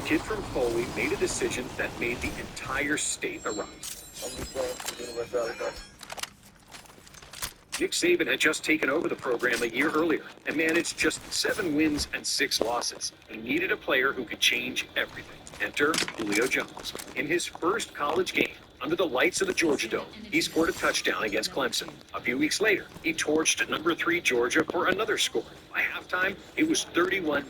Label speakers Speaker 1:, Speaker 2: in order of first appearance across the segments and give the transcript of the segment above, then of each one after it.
Speaker 1: kid from Foley made a decision that made the entire state arouse. Nick Saban had just taken over the program a year earlier and managed just 7 wins and 6 losses. He needed a player who could change everything. Enter Julio Jones. In his first college game, under the lights of the Georgia Dome, he scored a touchdown against Clemson. A few weeks later, he torched number 3 Georgia for another score. By halftime, it was 31-0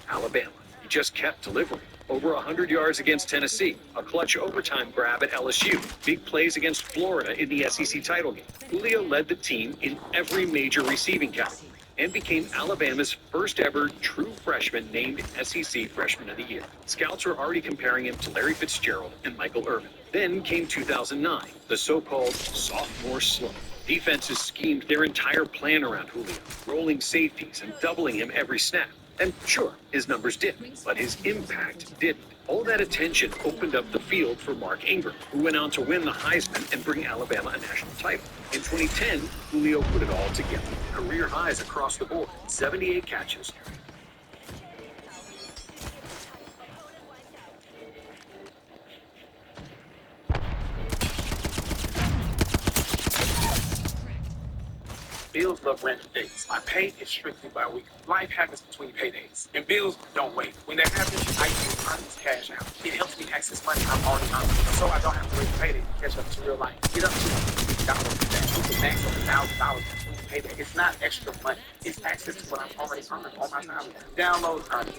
Speaker 1: Alabama. He just kept delivering. Over 100 yards against Tennessee, a clutch overtime grab at LSU, big plays against Florida in the SEC title game. Julio led the team in every major receiving category and became Alabama's first ever true freshman named SEC Freshman of the Year. Scouts were already comparing him to Larry Fitzgerald and Michael Irvin. Then came 2009, the so-called sophomore slump. Defenses schemed their entire plan around Julio, rolling safeties and doubling him every snap. And sure, his numbers did, but his impact didn't. All that attention opened up the field for Mark Ingram, who went on to win the Heisman and bring Alabama a national title. In 2010, Julio put it all together. Career highs across the board, 78 catches.
Speaker 2: Bills love random dates. My pay is strictly bi-weekly. Life happens between paydays, and bills don't wait. When that happens, I use Honey's Cash Out. It helps me access money I've already earned, so I don't have to wait for payday to catch up to real life. Get up to $50 a day. You can max up $1,000 between payday. It's not extra money. It's access to what I've already earned on my salary. Download Honey.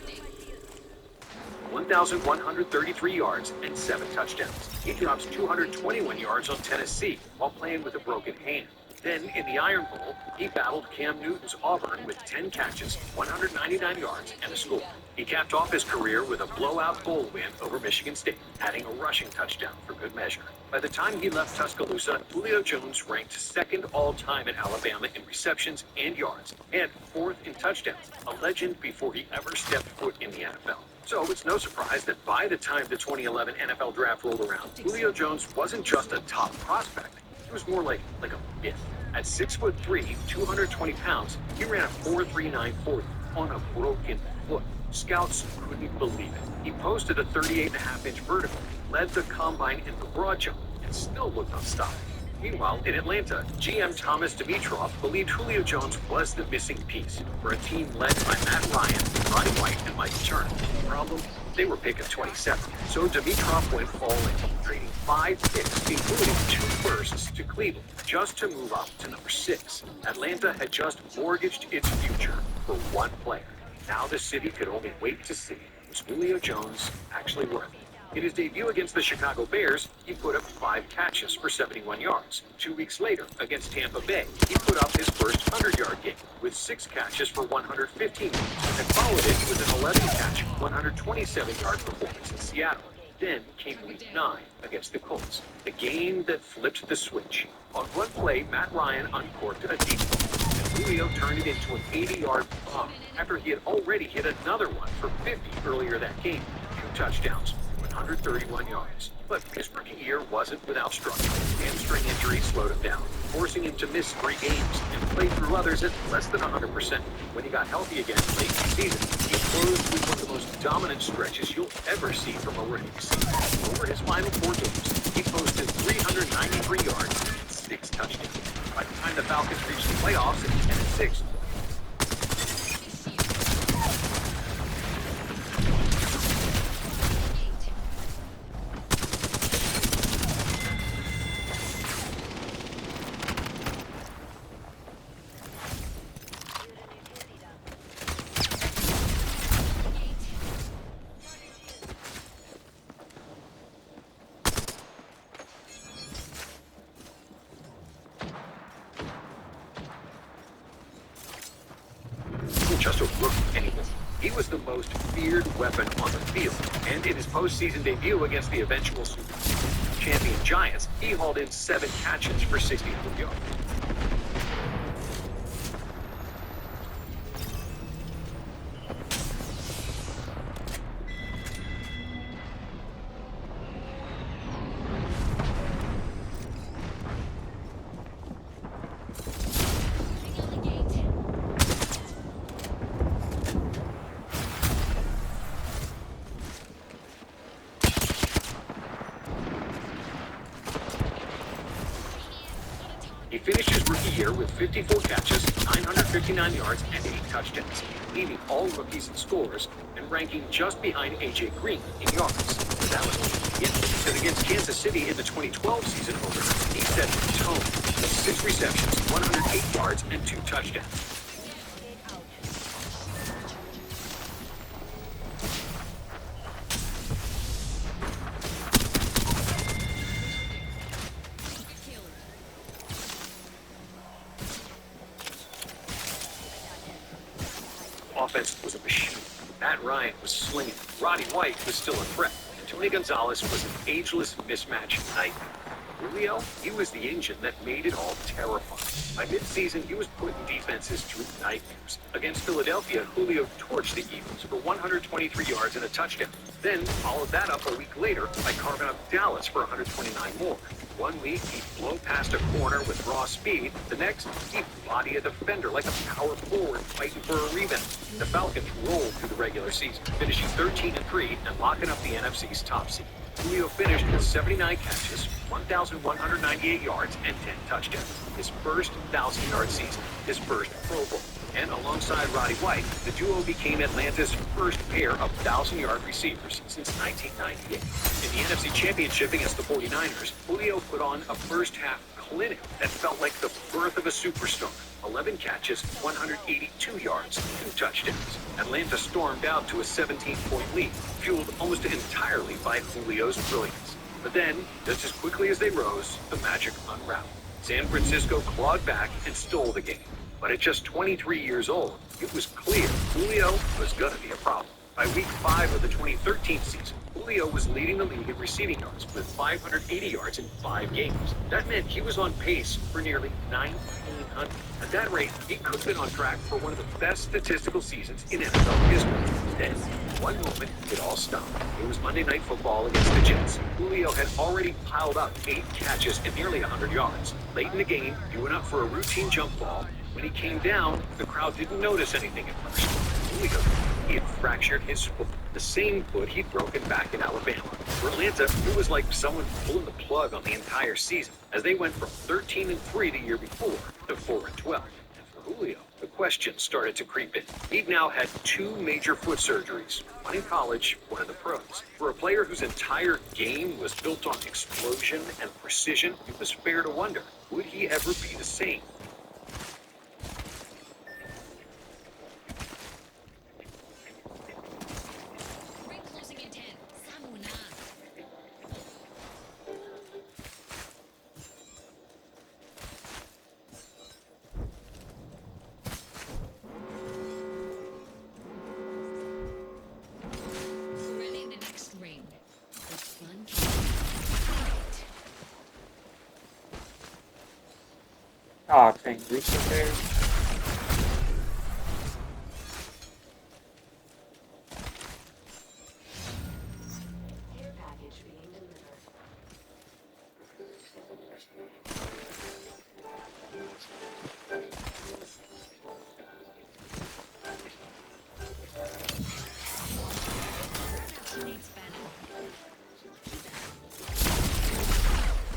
Speaker 1: 1,133 yards and 7 touchdowns. He drops 221 yards on Tennessee while playing with a broken hand. Then, in the Iron Bowl, he battled Cam Newton's Auburn with 10 catches, 199 yards, and a score. He capped off his career with a blowout bowl win over Michigan State, adding a rushing touchdown for good measure. By the time he left Tuscaloosa, Julio Jones ranked 2nd all-time at Alabama in receptions and yards, and 4th in touchdowns, a legend before he ever stepped foot in the NFL. So it's no surprise that by the time the 2011 NFL Draft rolled around, Julio Jones wasn't just a top prospect. He was more like a myth. At 6'3", 220 pounds, he ran a 4.39 40 on a broken foot. Scouts couldn't believe it. He posted a 38.5-inch vertical, led the combine in the broad jump, and still looked unstoppable. Meanwhile, in Atlanta, GM Thomas Dimitroff believed Julio Jones was the missing piece for a team led by Matt Ryan, Roddy White, and Michael Turner. Problem? They were picking 27. So Dimitroff went all in, trading 5 picks, including 2 firsts, to Cleveland, just to move up to number 6. Atlanta had just mortgaged its future for one player. Now the city could only wait to see, was Julio Jones actually worth it? In his debut against the Chicago Bears, he put up 5 catches for 71 yards. 2 weeks later, against Tampa Bay, he put up his first 100-yard game with 6 catches for 115 yards, and followed it with an 11-catch, 127-yard performance in Seattle. Then came Week 9 against the Colts, the game that flipped the switch. On one play, Matt Ryan uncorked a deep ball, and Julio turned it into an 80-yard bomb after he had already hit another one for 50 earlier that game. 2 touchdowns. 131 yards. But his rookie year wasn't without struggle. Hamstring injury slowed him down, forcing him to miss 3 games and play through others at less than 100%. When he got healthy again late in the season, he closed with one of the most dominant stretches you'll ever see from a rookie receiver. Over his final 4 games, he posted 393 yards and 6 touchdowns. By the time the Falcons reached the playoffs at 10-6, just a rookie anymore. He was the most feared weapon on the field, and in his postseason debut against the eventual Super Bowl champion Giants, he hauled in 7 catches for 64 yards. He finished his rookie year with 54 catches, 959 yards, and 8 touchdowns, leading all rookies in scores and ranking just behind A.J. Green in yards. The Dallas Team against Kansas City in the 2012 season opener, he set the tone with 6 receptions, 108 yards, and 2 touchdowns. Offense was a machine. Matt Ryan was slinging. Roddy White was still a threat. And Tony Gonzalez was an ageless mismatch nightmare. Julio, he was the engine that made it all terrifying. By midseason, he was putting defenses through nightmares. Against Philadelphia, Julio torched the Eagles for 123 yards and a touchdown. Then followed that up a week later by carving up Dallas for 129 more. One week, he'd blow past a corner with raw speed. The next, he'd body a defender like a power forward fighting for a rebound. The Falcons rolled through the regular season, finishing 13-3 and locking up the NFC's top seed. Julio finished with 79 catches, 1,198 yards, and 10 touchdowns. His first 1,000-yard season, his first Pro Bowl. And alongside Roddy White, the duo became Atlanta's first pair of 1,000-yard receivers since 1998. In the NFC Championship against the 49ers, Julio put on a first-half clinic that felt like the birth of a superstar. 11 catches, 182 yards, 2 touchdowns. Atlanta stormed out to a 17-point lead, fueled almost entirely by Julio's brilliance. But then, just as quickly as they rose, the magic unraveled. San Francisco clawed back and stole the game. But at just 23 years old, it was clear Julio was going to be a problem. By week 5 of the 2013 season, Julio was leading the league in receiving yards with 580 yards in 5 games. That meant he was on pace for nearly 1,900. At that rate, he could have been on track for one of the best statistical seasons in NFL history. Then, one moment, it all stopped. It was Monday Night Football against the Jets. Julio had already piled up 8 catches and nearly 100 yards. Late in the game, he went up for a routine jump ball. When he came down, the crowd didn't notice anything at first. Julio, he had fractured his foot, the same foot he'd broken back in Alabama. For Atlanta, it was like someone pulling the plug on the entire season, as they went from 13-3 the year before to 4-12. And for Julio, the questions started to creep in. He'd now had 2 major foot surgeries, one in college, one in the pros. For a player whose entire game was built on explosion and precision, it was fair to wonder, would he ever be the same?
Speaker 3: Oh, dang, Bruce in there.
Speaker 4: Care package being delivered.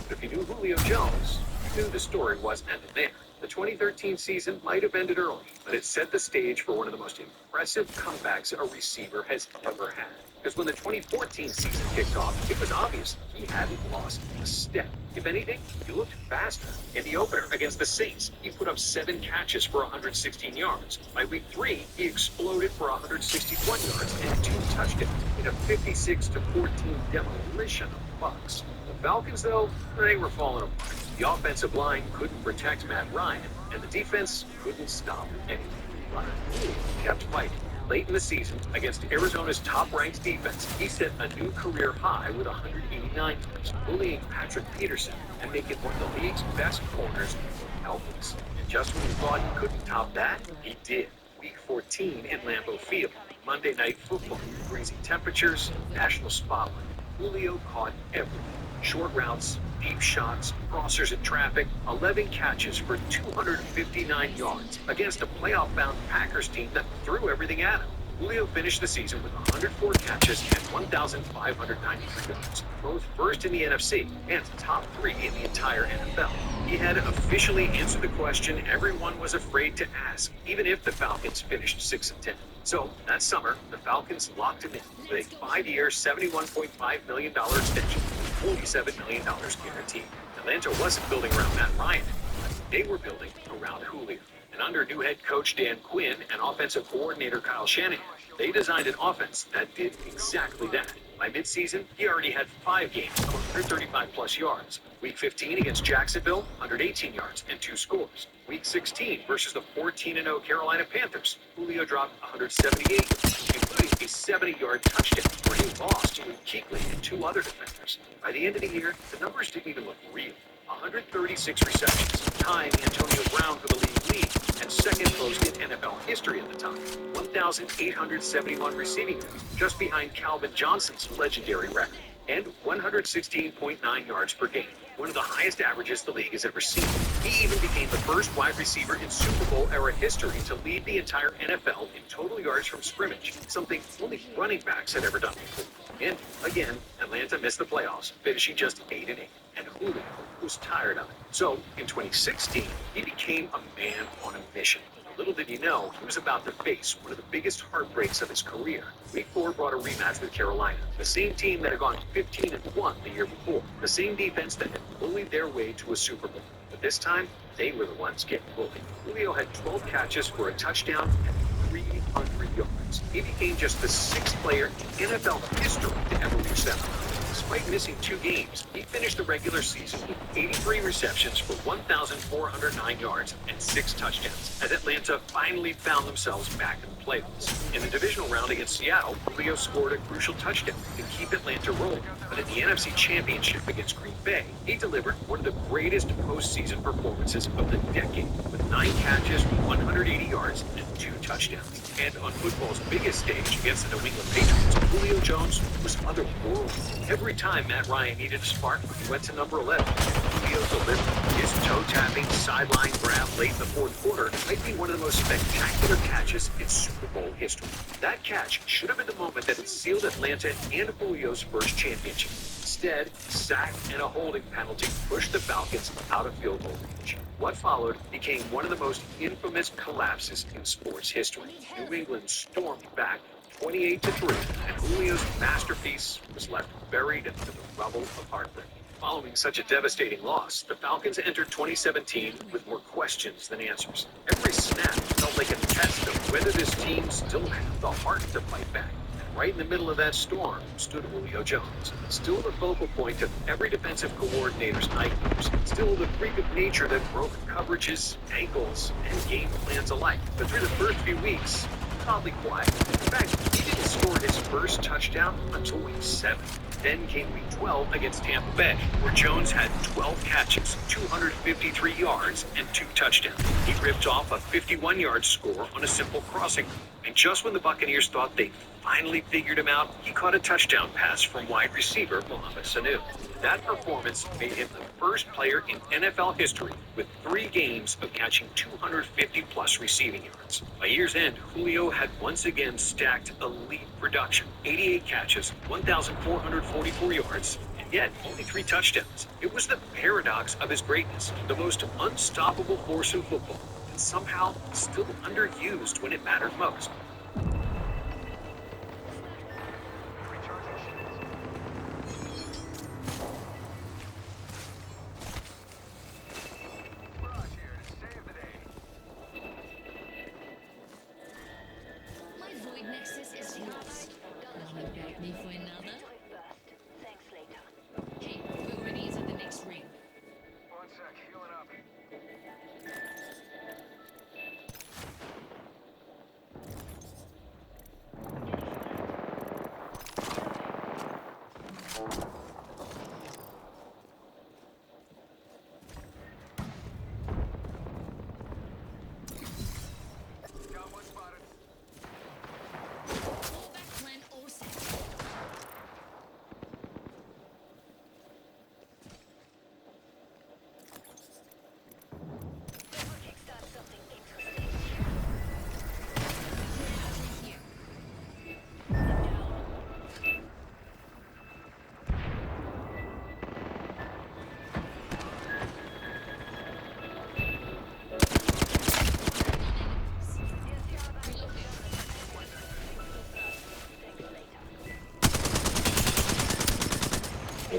Speaker 1: If you knew Julio Jones, you knew the story wasn't ending there. The 2013 season might have ended early, but it set the stage for one of the most impressive comebacks a receiver has ever had. Because when the 2014 season kicked off, it was obvious he hadn't lost a step. If anything, he looked faster. In the opener against the Saints, he put up 7 catches for 116 yards. By week 3, he exploded for 161 yards and 2 touchdowns in a 56-14 demolition of the Bucs. The Falcons, though, they were falling apart. The offensive line couldn't protect Matt Ryan, and the defense couldn't stop anything. But Julio kept fighting. Late in the season, against Arizona's top-ranked defense, he set a new career high with 189 yards, bullying Patrick Peterson and making one of the league's best corners helpless. And just when you thought he couldn't top that, he did. Week 14 in Lambeau Field, Monday Night Football, freezing temperatures, national spotlight. Julio caught everything. Short routes, deep shots, crossers in traffic, 11 catches for 259 yards against a playoff-bound Packers team that threw everything at him. Julio finished the season with 104 catches and 1,593 yards, both first in the NFC and top 3 in the entire NFL. He had officially answered the question everyone was afraid to ask, even if the Falcons finished 6-10. So that summer, the Falcons locked him in with a 5-year, $71.5 million extension, $47 million guaranteed. Atlanta wasn't building around Matt Ryan. They were building around Julio. And under new head coach Dan Quinn and offensive coordinator Kyle Shanahan, they designed an offense that did exactly that. By midseason, he already had 5 games of 135-plus yards. Week 15 against Jacksonville, 118 yards and 2 scores. Week 16 versus the 14-0 Carolina Panthers, Julio dropped 178, including a 70-yard touchdown where he lost to Luke Kuechly and 2 other defenders. By the end of the year, the numbers didn't even look real. 136 receptions, tying Antonio Brown for the league lead and second most in NFL history at the time. 1,871 receiving yards, just behind Calvin Johnson's legendary record, and 116.9 yards per game, one of the highest averages the league has ever seen. He even became the first wide receiver in Super Bowl era history to lead the entire NFL in total yards from scrimmage, something only running backs had ever done before. And again, Atlanta missed the playoffs, finishing just 8-8, and Julio was tired of it. So in 2016, he became a man on a mission. Little did he know, he was about to face one of the biggest heartbreaks of his career. Week 4 brought a rematch with Carolina, the same team that had gone 15-1 the year before, the same defense that had bullied their way to a Super Bowl. But this time, they were the ones getting bullied. Julio had 12 catches for a touchdown and 300 yards. He became just the 6th player in NFL history to ever reach that mark. Despite missing 2 games, he finished the regular season with 83 receptions for 1,409 yards and 6 touchdowns, as Atlanta finally found themselves back in the playoffs. In the divisional round against Seattle, Julio scored a crucial touchdown to keep Atlanta rolling. But in the NFC Championship against Green Bay, he delivered one of the greatest postseason performances of the decade, with 9 catches, 180 yards, and 2 touchdowns. And on football's biggest stage against the New England Patriots, Julio Jones was otherworldly. Every time Matt Ryan needed a spark, he went to number 11. Julio delivered. His toe-tapping sideline grab late in the 4th quarter might be one of the most spectacular catches in Super Bowl history. That catch should have been the moment that sealed Atlanta and Julio's first championship. Instead, a sack and a holding penalty pushed the Falcons out of field goal range. What followed became one of the most infamous collapses in sports history. New England stormed back 28-3, and Julio's masterpiece was left buried into the rubble of heartbreak. Following such a devastating loss, the Falcons entered 2017 with more questions than answers. Every snap felt like a test of whether this team still had the heart to fight back. And right in the middle of that storm stood Julio Jones, still the focal point of every defensive coordinator's nightmares, still the freak of nature that broke coverages, ankles, and game plans alike. But through the first few weeks, oddly quiet. In fact, he didn't score his first touchdown until week 7. Then came week 12 against Tampa Bay, where Jones had 12 catches, 253 yards, and 2 touchdowns. He ripped off a 51-yard score on a simple crossing. And just when the Buccaneers thought they finally figured him out, he caught a touchdown pass from wide receiver Mohamed Sanu. That performance made him the first player in NFL history with 3 games of catching 250-plus receiving yards. By year's end, Julio had once again stacked elite production. 88 catches, 1,444 yards, and yet only 3 touchdowns. It was the paradox of his greatness, the most unstoppable force in football, and somehow still underused when it mattered most.
Speaker 3: My Void Nexus is lost. Wanna beg me for another?
Speaker 4: Thanks later.
Speaker 3: Hey, we're ready to the next ring.
Speaker 2: One sec, healing up. Got one spotted.
Speaker 3: Fallback plan all set.
Speaker 4: Kickstart something interesting.
Speaker 3: Here.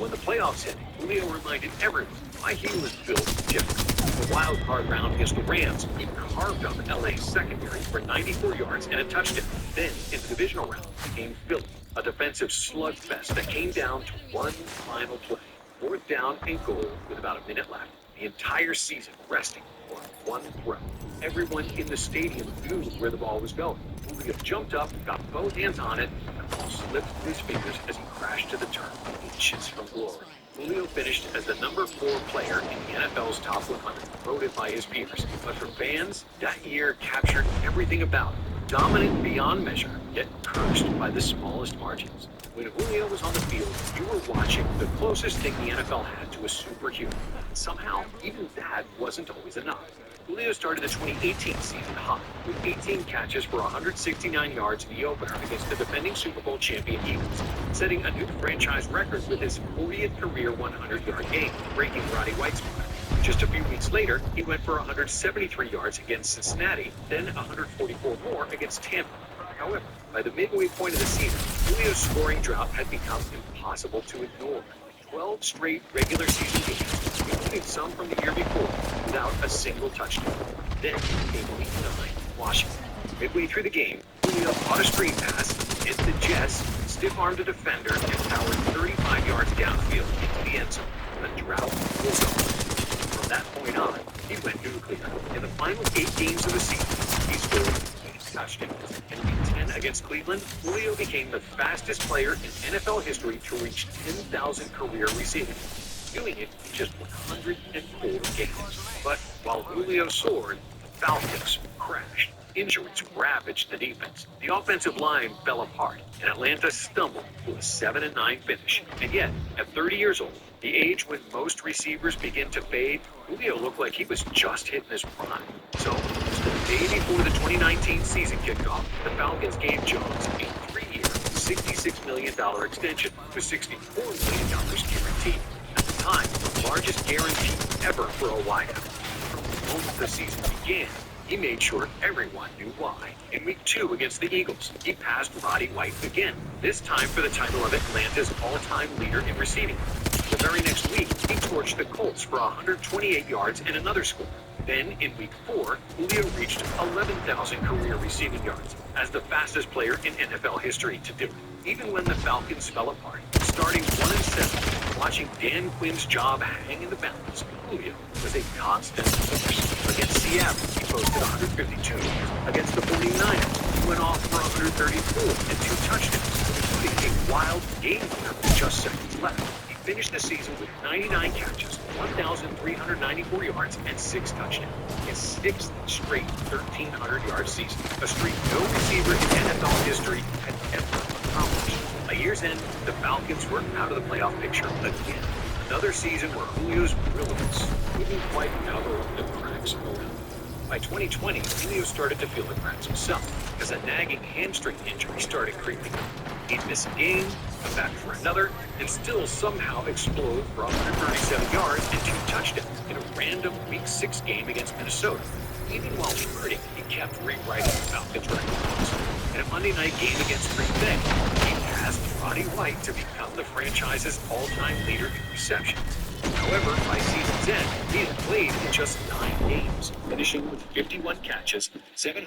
Speaker 1: But when the playoffs hit, Julio reminded everyone why he was built different. The wild card round against the Rams, he carved up LA's secondary for 94 yards and a touchdown. Then, in the divisional round, came Philly, a defensive slugfest that came down to one final play. 4th down and goal with about a minute left. The entire season resting on one throw. Everyone in the stadium knew where the ball was going. Julio jumped up, got both hands on it, and the ball slipped through his fingers as he crashed to the turf, inches from glory. Julio finished as the number 4 player in the NFL's top 100, voted by his peers. But for fans, that year captured everything about him. Dominant beyond measure, yet cursed by the smallest margins. When Julio was on the field, you were watching the closest thing the NFL had to a superhuman. Somehow, even that wasn't always enough. Julio started the 2018 season hot, with 18 catches for 169 yards in the opener against the defending Super Bowl champion Eagles, setting a new franchise record with his 40th career 100-yard game, breaking Roddy White's mark. Just a few weeks later, he went for 173 yards against Cincinnati, then 144 more against Tampa. However, by the midway point of the season, Julio's scoring drought had become impossible to ignore. 12 straight regular season games, including some from the year before, without a single touchdown. Then came Week 9, Washington. Midway through the game, Julio caught a screen pass, hit the Jets, stiff-armed a defender, and powered 35 yards downfield into the end zone. The drought was over. From that point on, he went nuclear. In the final 8 games of the season, he scored 8 touchdowns. In Week 10 against Cleveland, Julio became the fastest player in NFL history to reach 10,000 career receiving, doing it in just 104 games. But while Julio soared, the Falcons crashed. Injuries ravaged the defense. The offensive line fell apart, and Atlanta stumbled to a 7-9 finish. And yet, at 30 years old, the age when most receivers begin to fade, Julio looked like he was just hitting his prime. So, just the day before the 2019 season kicked off, the Falcons gave Jones a 3-year, $66 million extension with $64 million guaranteed. At the time, the largest guarantee ever for a wideout. From the moment the season began, he made sure everyone knew why. In Week 2 against the Eagles, he passed Roddy White again, this time for the title of Atlanta's all-time leader in receiving. The very next week, he torched the Colts for 128 yards and another score. Then, in Week 4, Julio reached 11,000 career receiving yards, as the fastest player in NFL history to do it. Even when the Falcons fell apart, starting 1-7, watching Dan Quinn's job hang in the balance, Julio was a constant force. Against Seattle, he posted 152 yards. Against the 49ers, he went off for 134 and 2 touchdowns, including a wild game winner with just seconds left. He finished the season with 99 catches, 1,394 yards, and 6 touchdowns. His 6th straight 1,300-yard season, a streak no receiver in NFL history had ever accomplished. By year's end, the Falcons were out of the playoff picture again. Another season where Julio's brilliance wouldn't quite cover the cracks around him. By 2020, Julio started to feel the cracks himself as a nagging hamstring injury started creeping up. He'd miss a game, come back for another, and still somehow explode for 137 yards and 2 touchdowns in a random Week 6 game against Minnesota. Even while hurting, he kept rewriting the Falcons' records. In a Monday night game against Green Bay, he passed Roddy White to become the franchise's all-time leader in receptions. However, by season's end, he had played in just 9 games, finishing with 51 catches, 700